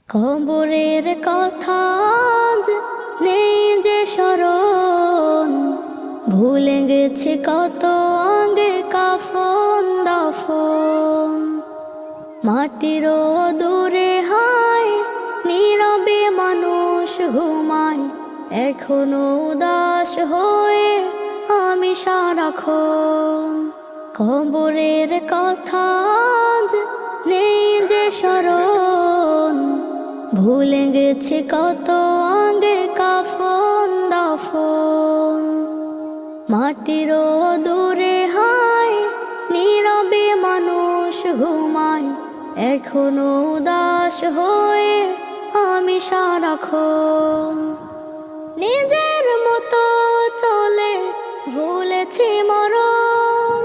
কবরের কথা আজ নেই যে স্মরণ, ভুলে গেছে কত আগে কাফন দাফন। মাটিরও দূরে হায় নীরবে মানুষ ঘুমায়, এখনো উদাস হয়ে আমি সারাক্ষণ। কবরের কথা আজ নেই যে স্মরণ, ভুলে গেছে কত আগে কাফন দাফন। মাটিরও দূরে হায় নীরবে মানুষ ঘুমায়, এখনো উদাস হয়ে আমি সারাক্ষণ। নিজের মতো চলে ভুলেছি মরণ,